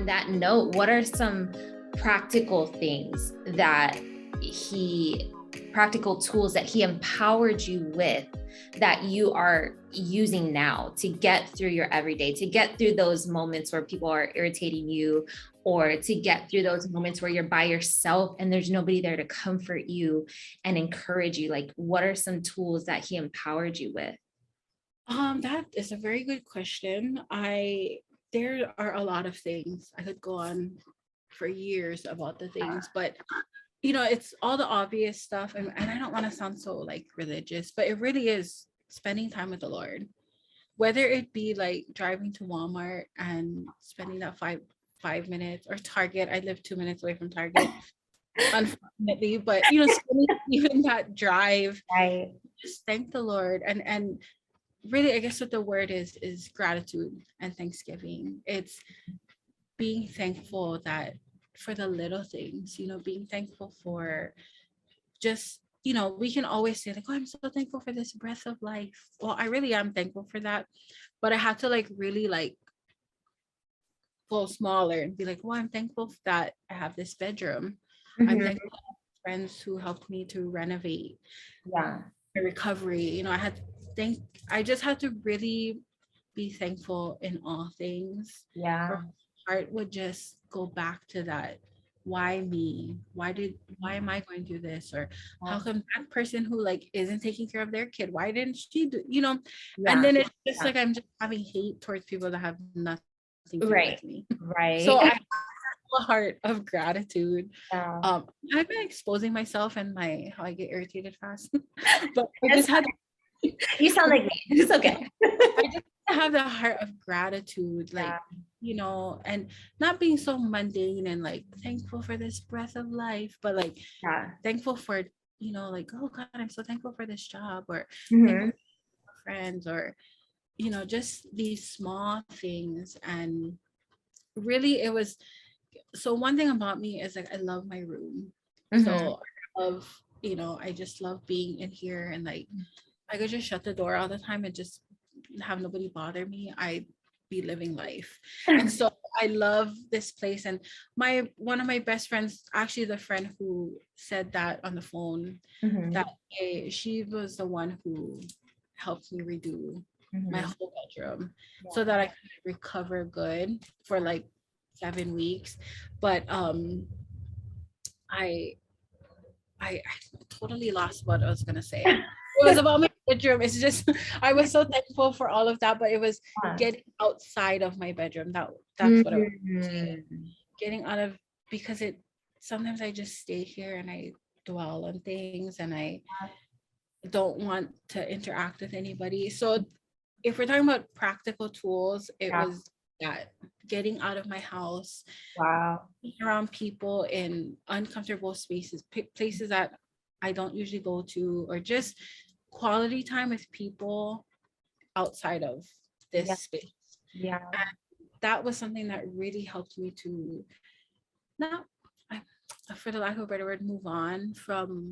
on that note, what are some practical things that practical tools that he empowered you with that you are using now to get through your everyday, to get through those moments where people are irritating you, or to get through those moments where you're by yourself and there's nobody there to comfort you and encourage you? Like, what are some tools that he empowered you with? That is a very good question. There are a lot of things. I could go on for years about the things, but it's all the obvious stuff. And I don't want to sound so like religious, but it really is spending time with the Lord. Whether it be like driving to Walmart and spending that five minutes, or Target. I live 2 minutes away from Target, unfortunately, but spending even that drive, Right. just thank the Lord. And really, I guess what the word is gratitude and thanksgiving. It's being thankful that for the little things, being thankful for just, we can always say like, oh, I'm so thankful for this breath of life. Well, I really am thankful for that, but I had to like really like go smaller and be like, well, I'm thankful that I have this bedroom. I'm thankful for friends who helped me to renovate. Yeah. My recovery. I just had to really be thankful in all things. Yeah. Or my heart would just go back to that. Why me? Why am I going through this? Or how come that person who like isn't taking care of their kid, why didn't she do, Yeah. And then it's just like I'm just having hate towards people that have nothing to do with me. Right. So I have a heart of gratitude. Yeah. I've been exposing myself and how I get irritated fast. But I just had you sound like me. It's okay. I just have the heart of gratitude, like, and not being so mundane and like thankful for this breath of life, but like thankful for, like, oh God, I'm so thankful for this job, or thankful for friends, or, just these small things. And really it was, so one thing about me is like, I love my room. So I love, I just love being in here, and like, I could just shut the door all the time and just have nobody bother me. I'd be living life. And so I love this place. And one of my best friends, actually the friend who said that on the phone that day, she was the one who helped me redo my whole bedroom so that I could recover good for like 7 weeks. But I totally lost what I was gonna say. It was about my bedroom. It's just I was so thankful for all of that, but it was getting outside of my bedroom. That's what I was saying. Getting out of, because sometimes I just stay here and I dwell on things and I don't want to interact with anybody. So if we're talking about practical tools, it was that getting out of my house, being around people in uncomfortable spaces, places that I don't usually go to, or just quality time with people outside of this space. And that was something that really helped me to not, for the lack of a better word, move on from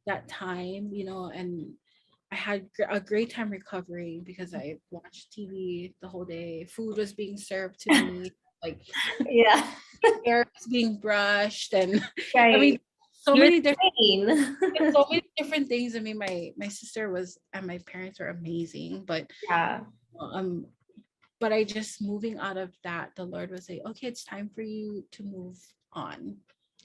that time, and I had a great time recovering because I watched TV the whole day. Food was being served to me, like hair was being brushed, and I mean, so many different things. I mean, my sister and my parents are amazing, but but I just, moving out of that, the Lord was like, okay, it's time for you to move on.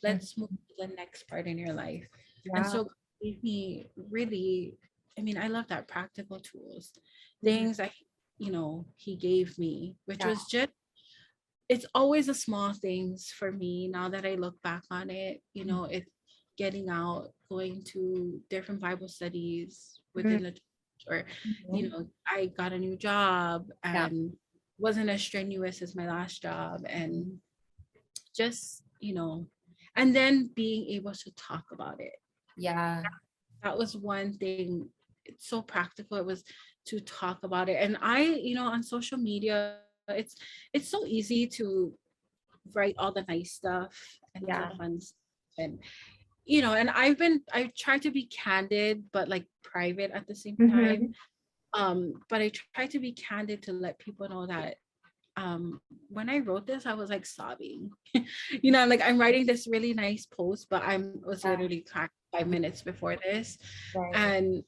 Let's move to the next part in your life. And so gave me really, I mean, I love that practical tools, things that he gave me, which was just, it's always the small things for me now that I look back on it. It's getting out, going to different Bible studies within the church, or I got a new job and wasn't as strenuous as my last job, and just and then being able to talk about it. That was one thing. It's so practical. It was to talk about it. And I, on social media, it's so easy to write all the nice stuff and the fun stuff. And and I try to be candid but like private at the same time. But I try to be candid to let people know that when I wrote this, I was like sobbing. You know, I'm like, I'm writing this really nice post, but I was literally cracked 5 minutes before this. Right. And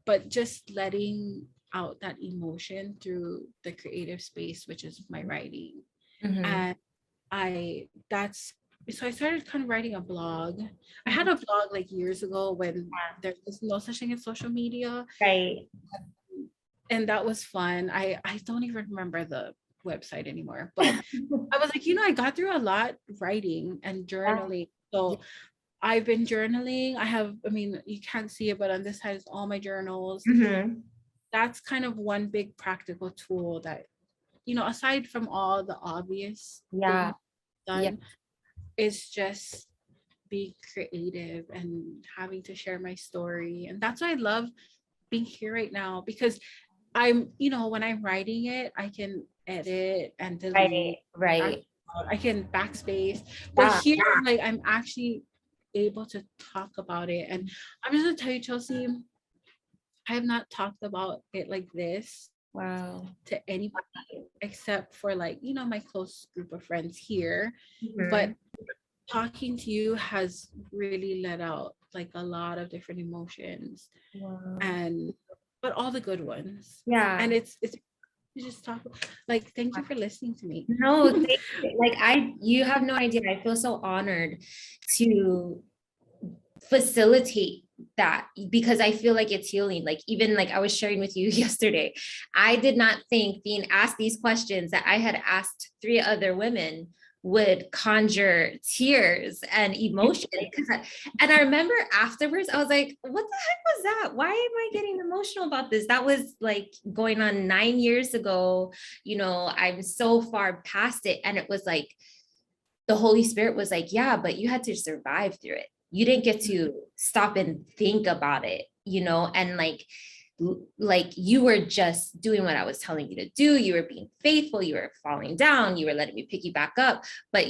but just letting out that emotion through the creative space, which is my writing. And that's so I started kind of writing a blog. I had a blog like years ago when there was no such thing as social media. Right. And that was fun. I don't even remember the website anymore, but I was like, I got through a lot writing and journaling. So I've been journaling. You can't see it, but on this side is all my journals. That's kind of one big practical tool that, aside from all the obvious things done, is just being creative and having to share my story. And that's why I love being here right now, because I'm, when I'm writing it, I can edit and delete. Right. I can backspace. But here, like, I'm actually able to talk about it. And I'm just gonna tell you, Chelsea, I have not talked about it like this to anybody except for, like, my close group of friends here. But talking to you has really let out like a lot of different emotions, but all the good ones. And it's you just talk, like, thank you for listening to me. No, you have no idea. I feel so honored to facilitate that, because I feel like it's healing. Like, even like I was sharing with you yesterday, I did not think being asked these questions that I had asked 3 other women would conjure tears and emotion. And I remember afterwards, I was like, what the heck was that? Why am I getting emotional about this? That was like going on 9 years ago. I'm so far past it. And it was like, the Holy Spirit was like, yeah, but you had to survive through it. You didn't get to stop and think about it, and like you were just doing what I was telling you to do. You were being faithful. You were falling down. You were letting me pick you back up, but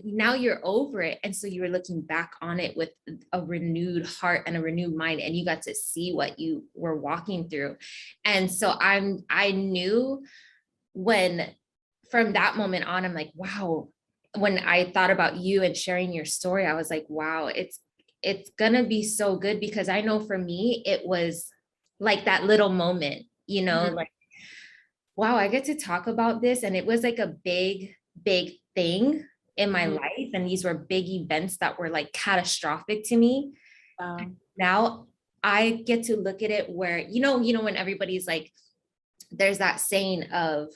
now you're over it. And so you were looking back on it with a renewed heart and a renewed mind, and you got to see what you were walking through. And so I knew from that moment on, I'm like, wow. When I thought about you and sharing your story, I was like, wow, it's gonna be so good, because I know for me, it was like that little moment, like, wow, I get to talk about this. And it was like a big, big thing in my life. And these were big events that were like catastrophic to me. Now I get to look at it where, when everybody's like, there's that saying of,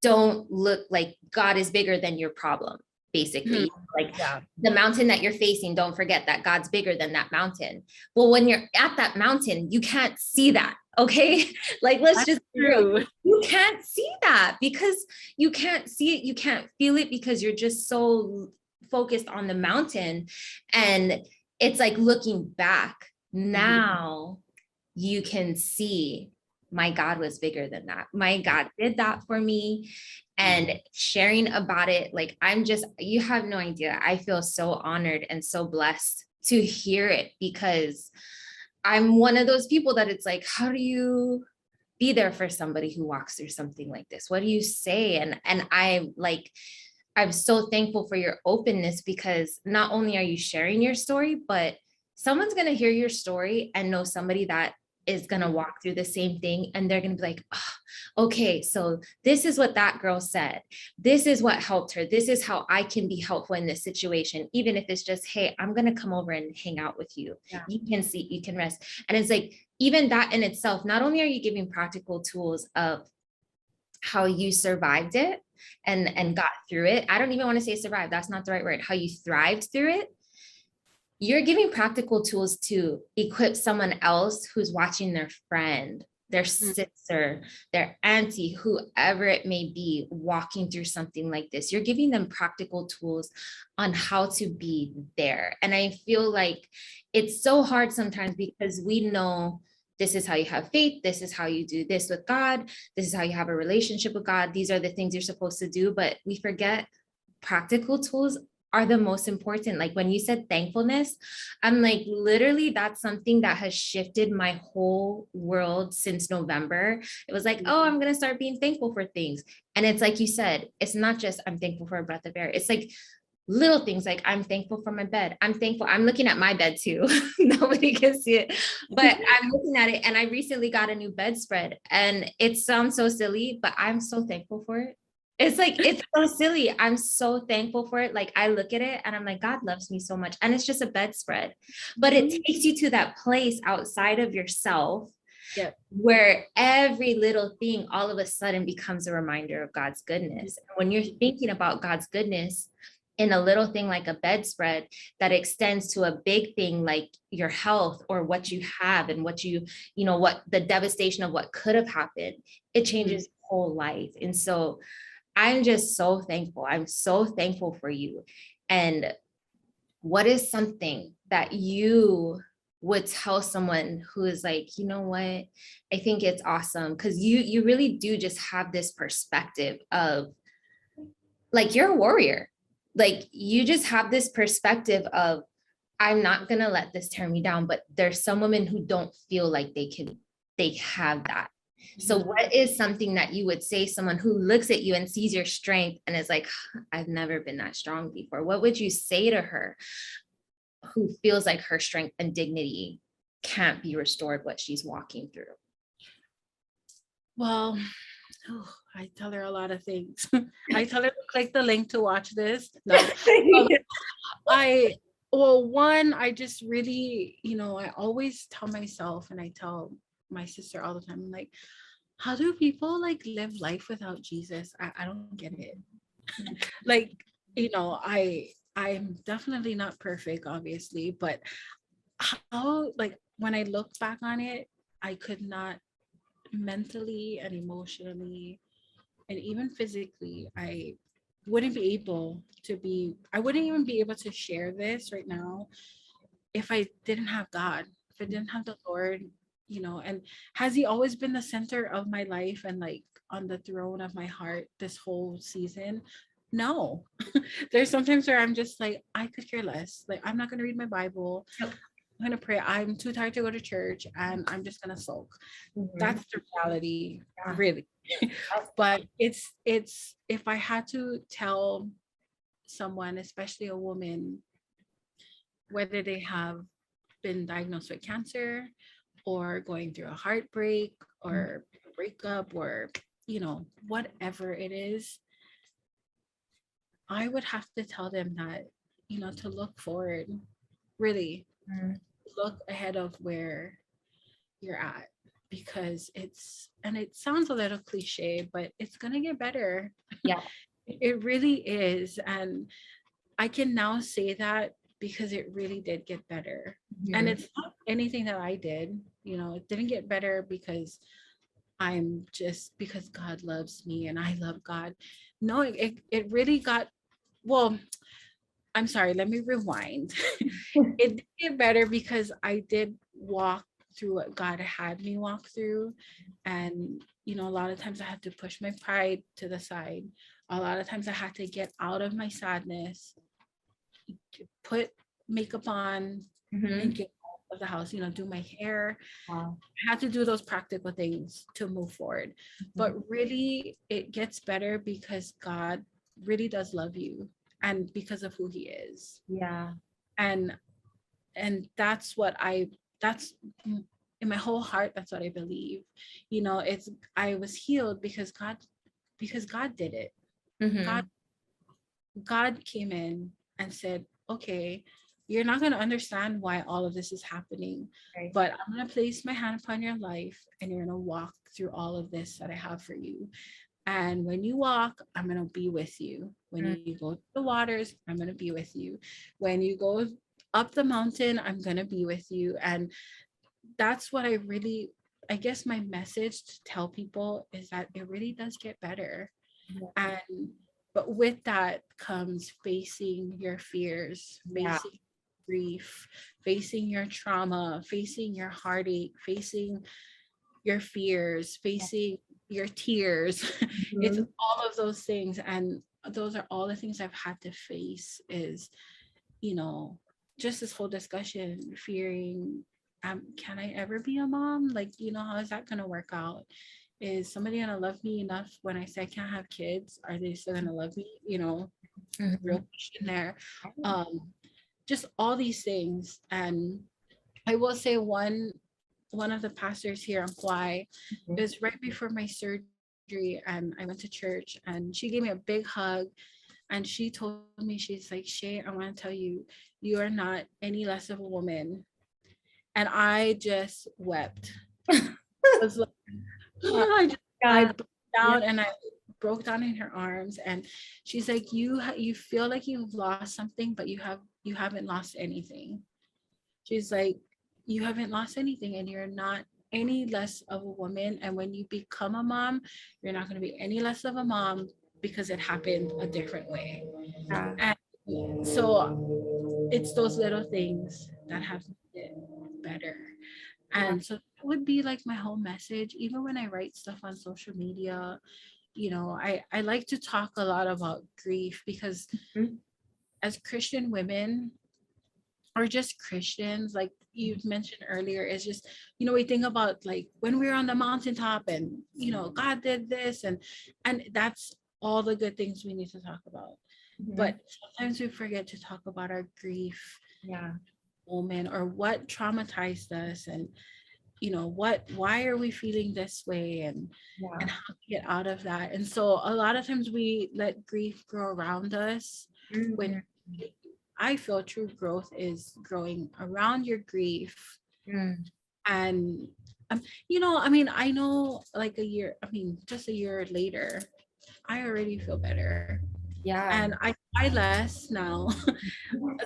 don't look like God is bigger than your problem, basically. The mountain that you're facing, don't forget that God's bigger than that mountain. Well, when you're at that mountain, you can't see that. Okay. Like, let's just true. You can't see that because you can't see it. You can't feel it because you're just so focused on the mountain. And it's like looking back now, you can see my God was bigger than that. My God did that for me. And sharing about it, like, you have no idea. I feel so honored and so blessed to hear it, because I'm one of those people that it's like, how do you be there for somebody who walks through something like this? What do you say? And I'm so thankful for your openness, because not only are you sharing your story, but someone's going to hear your story and know somebody that is going to walk through the same thing. And they're going to be like, oh, okay, so this is what that girl said. This is what helped her. This is how I can be helpful in this situation. Even if it's just, hey, I'm going to come over and hang out with you. You can see, you can rest. And it's like, even that in itself, not only are you giving practical tools of how you survived it and got through it. I don't even want to say survive. That's not the right word. How you thrived through it. You're giving practical tools to equip someone else who's watching their friend, their sister, their auntie, whoever it may be, walking through something like this. You're giving them practical tools on how to be there. And I feel like it's so hard sometimes, because we know this is how you have faith. This is how you do this with God. This is how you have a relationship with God. These are the things you're supposed to do, but we forget practical tools are the most important. Like when you said thankfulness, I'm like, literally, that's something that has shifted my whole world since November. It was like, oh, I'm going to start being thankful for things. And it's like you said, it's not just I'm thankful for a breath of air. It's like little things, like I'm thankful for my bed. I'm thankful. I'm looking at my bed too. Nobody can see it, but I'm looking at it. And I recently got a new bedspread, and it sounds so silly, but I'm so thankful for it. It's like, it's so silly. I'm so thankful for it. Like I look at it and I'm like, God loves me so much. And it's just a bedspread, but it takes you to that place outside of yourself. Yeah. Where every little thing all of a sudden becomes a reminder of God's goodness. And when you're thinking about God's goodness in a little thing like a bedspread, that extends to a big thing like your health or what you have and what what the devastation of what could have happened, it changes your whole life. And so I'm just so thankful. I'm so thankful for you. And what is something that you would tell someone who is like, you know what, I think it's awesome? Because you really do just have this perspective of like, you're a warrior. Like you just have this perspective of, I'm not going to let this tear me down, but there's some women who don't feel like they have that. So what is something that you would say someone who looks at you and sees your strength and is like, I've never been that strong before? What would you say to her who feels like her strength and dignity can't be restored, what she's walking through? Well, I tell her a lot of things. I tell her to click the link to watch this. No, I just really, I always tell myself, and I tell my sister all the time, I'm like, how do people like live life without Jesus? I don't get it. Like, I'm definitely not perfect, obviously, but how, like, when I look back on it, I could not mentally and emotionally and even physically, I wouldn't even be able to share this right now if I didn't have God, if I didn't have the Lord, and has he always been the center of my life and like on the throne of my heart this whole season? No. There's sometimes where I'm just like, I could care less. Like, I'm not going to read my Bible. I'm going to pray. I'm too tired to go to church and I'm just going to sulk. That's the reality, really. But it's if I had to tell someone, especially a woman, whether they have been diagnosed with cancer or going through a heartbreak or a breakup or whatever it is, I would have to tell them that to look forward, really look ahead of where you're at, because it sounds a little cliche, but it's gonna get better. Yeah. It really is. And I can now say that because it really did get better. And it's not anything that I did, it didn't get better because because God loves me and I love God. No, it really got, well, I'm sorry, let me rewind. It did get better because I did walk through what God had me walk through. And, a lot of times I had to push my pride to the side. A lot of times I had to get out of my sadness, put makeup on, and get out of the house, do my hair. Wow. I had to do those practical things to move forward. But really, it gets better because God really does love you and because of who he is. Yeah. And that's in my whole heart, that's what I believe. I was healed because God did it. God came in and said, okay, you're not going to understand why all of this is happening, right, but I'm going to place my hand upon your life and you're going to walk through all of this that I have for you. And when you walk, I'm going to be with you. When you go to the waters, I'm going to be with you. When you go up the mountain, I'm going to be with you. And that's what I guess my message to tell people is that it really does get better. Yeah. But with that comes facing your fears, facing grief, facing your trauma, facing your heartache, facing your fears, facing your tears. It's all of those things. And those are all the things I've had to face, is, you know, just this whole discussion, fearing, can I ever be a mom? Like, you know, how is that going to work out? Is somebody going to love me enough when I say I can't have kids? Are they still going to love me? You know, real question there. Just all these things. And I will say one of the pastors here on Kauai, it was right before my surgery, and I went to church, and she gave me a big hug, and she told me, she's like, Shay, I want to tell you, you are not any less of a woman. And I just wept. I was like, I broke down, and I broke down in her arms, and she's like, you feel like you've lost something, but you haven't lost anything. She's like, you haven't lost anything, and you're not any less of a woman. And when you become a mom, you're not going to be any less of a mom, because it happened a different way. And so it's those little things that have made it better. And so that would be like my whole message. Even when I write stuff on social media, you know, I like to talk a lot about grief, because as Christian women, or just Christians, like you mentioned earlier, is just, you know, we think about like when we were on the mountaintop, and, you know, God did this, and that's all the good things we need to talk about. But sometimes we forget to talk about our grief moment, or what traumatized us, and, you know, why are we feeling this way, and how to get out of that. And so a lot of times we let grief grow around us, when I feel true growth is growing around your grief. And you know, I mean, I know, like just a year later, I already feel better. And I cry less now.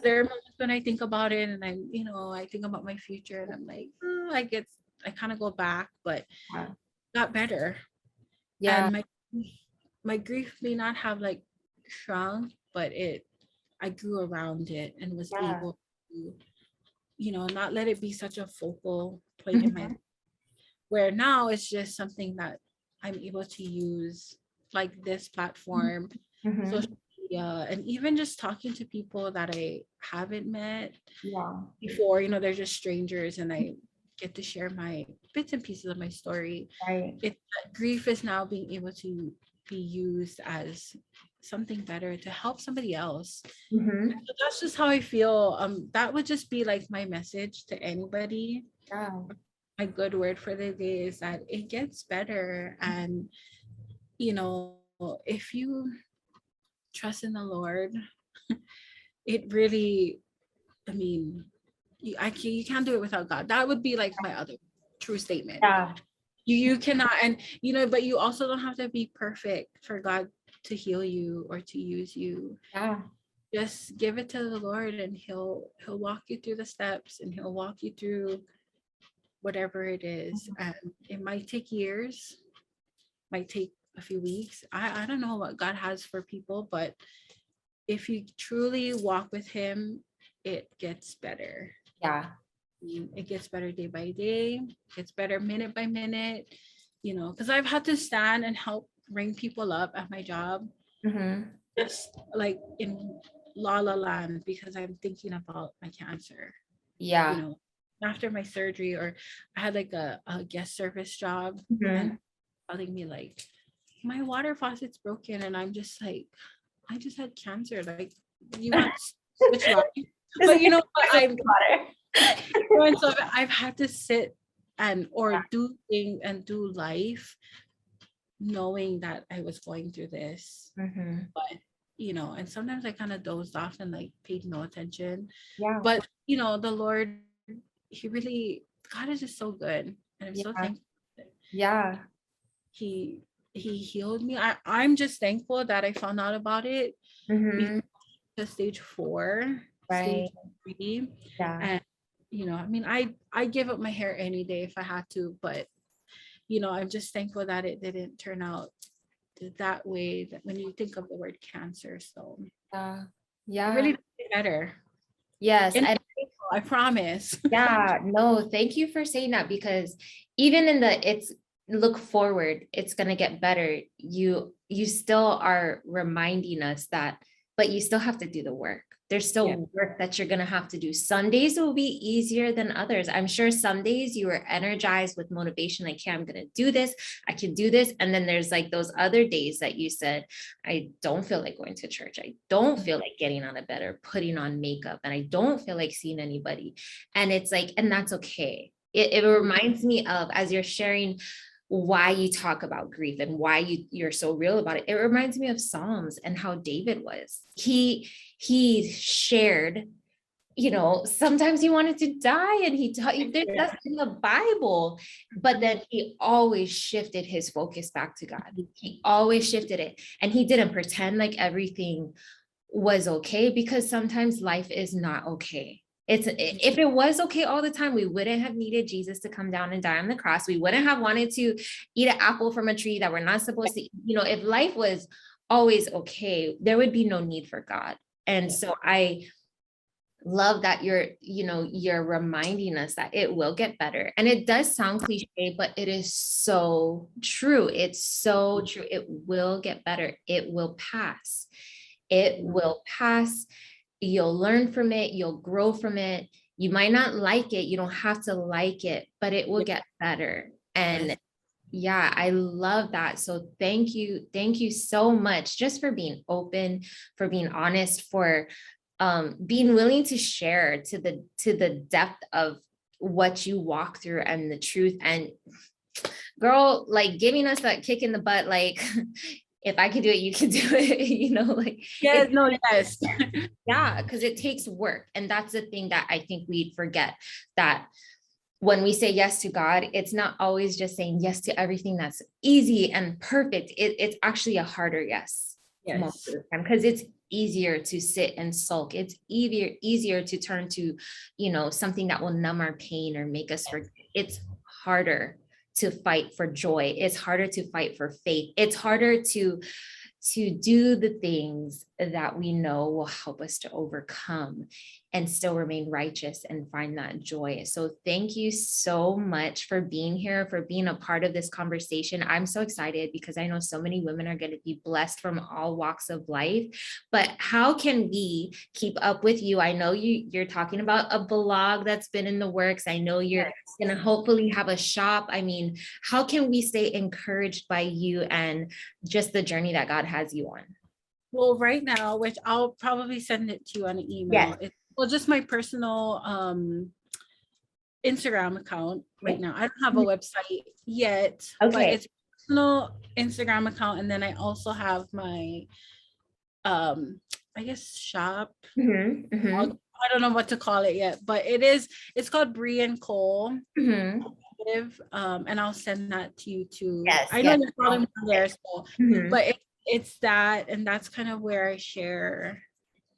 There are moments when I think about it, and I'm, you know, I think about my future, and I'm like, I kind of go back, but got better. And my grief may not have like shrunk, but I grew around it, and was able to, you know, not let it be such a focal point in my life, where now it's just something that I'm able to use, like this platform, social media, and even just talking to people that I haven't met before. You know, they're just strangers, and I get to share my bits and pieces of my story. Grief is now being able to be used as something better to help somebody else. So that's just how I feel. That would just be like my message to anybody. My good word for the day is that it gets better. And, you know, if you trust in the Lord, it really, I mean, you can't do it without God. That would be like my other true statement. You cannot, and, you know, but you also don't have to be perfect for God to heal you or to use you. Just give it to the Lord, and he'll walk you through the steps, and he'll walk you through whatever it is. And it might take years, might take a few weeks. I don't know what God has for people, but if you truly walk with him, it gets better. It gets better day by day, gets better minute by minute, you know, because I've had to stand and help bring people up at my job, just like in La La Land, because I'm thinking about my cancer. You know, after my surgery, or I had like a guest service job, and telling me like, my water faucet's broken, and I'm just like, I just had cancer. Like, you want to switch life? But you know what? And so I've had to sit or do things and do life, knowing that I was going through this. But, you know, and sometimes I kind of dozed off and like paid no attention. But, you know, the Lord, God is just so good. And I'm so thankful. He healed me. I'm just thankful that I found out about it before the stage 4, stage 3. And, you know, I mean, I give up my hair any day if I had to, but, you know, I'm just thankful that it didn't turn out that way, that when you think of the word cancer. So really better. And I promise. No, thank you for saying that, because even in look forward, it's going to get better. You still are reminding us that, but you still have to do the work. There's still work that you're going to have to do. Some days will be easier than others. I'm sure some days you were energized with motivation, like, hey, I'm going to do this. I can do this. And then there's like those other days that you said, I don't feel like going to church. I don't feel like getting out of bed or putting on makeup. And I don't feel like seeing anybody. And it's like, and that's okay. It reminds me of, as you're sharing why you talk about grief and why you're so real about it. It reminds me of Psalms and how David was. He shared, sometimes he wanted to die, and he taught you that's in the Bible, but then he always shifted his focus back to God. He always shifted it, and he didn't pretend like everything was okay, because sometimes life is not okay. If it was okay all the time, we wouldn't have needed Jesus to come down and die on the cross. We wouldn't have wanted to eat an apple from a tree that we're not supposed to eat. If life was always okay, there would be no need for God. And so I love that you're reminding us that it will get better. And it does sound cliche, but it is so true. It's so true. It will get better. It will pass. It will pass. You'll learn from it. You'll grow from it. You might not like it. You don't have to like it, but it will get better. And yeah, I love that. So thank you. Thank you so much just for being open, for being honest, for being willing to share to the depth of what you walk through and the truth. And girl, like, giving us that kick in the butt, like, if I could do it, you can do it, like. Yes, no, yes. Yeah, because it takes work. And that's the thing that I think we forget, that when we say yes to God, it's not always just saying yes to everything that's easy and perfect. It's actually a harder yes. Most of the time, because it's easier to sit and sulk. It's easier to turn to, something that will numb our pain or make us forget. It's harder to fight for joy. It's harder to fight for faith. It's harder to do the things that we know will help us to overcome and still remain righteous and find that joy. So thank you so much for being here, for being a part of this conversation. I'm so excited because I know so many women are going to be blessed from all walks of life. But how can we keep up with you? I know you're talking about a blog that's been in the works. I know you're going to hopefully have a shop. I mean, how can we stay encouraged by you and just the journey that God has you on? Well, right now, which I'll probably send it to you on an email. Well, just my personal Instagram account right now. I don't have a website yet, but it's a personal Instagram account. And then I also have my, I guess, shop. I don't know what to call it yet, but it's called Brie and Cole. And I'll send that to you too. I know you're probably there, so, but it's that, and that's kind of where I share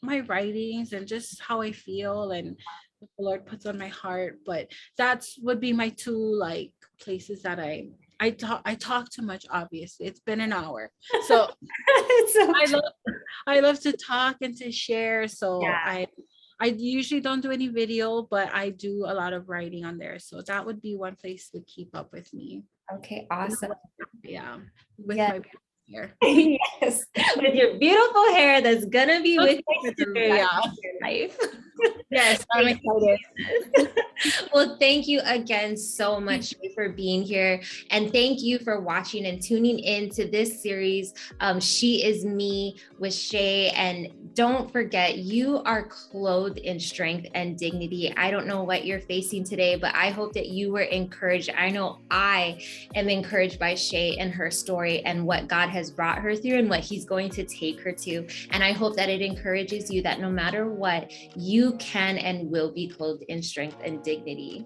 my writings and just how I feel and what the Lord puts on my heart. But that's would be my two like places that I talk too much. Obviously, it's been an hour, so I love to talk and to share. So I usually don't do any video, but I do a lot of writing on there. So that would be one place to keep up with me. Okay, awesome. Yeah, with my hair. Yes, with your beautiful hair that's gonna be with you for the rest of your life. Yes, I'm excited. Well, thank you again so much for being here, and thank you for watching and tuning in to this series, She Is Me with Shay. And don't forget, you are clothed in strength and dignity. I don't know what you're facing today, but I hope that you were encouraged. I know I am encouraged by Shay and her story and what God has brought her through and what he's going to take her to. And I hope that it encourages you that no matter what, you can and will be clothed in strength and dignity.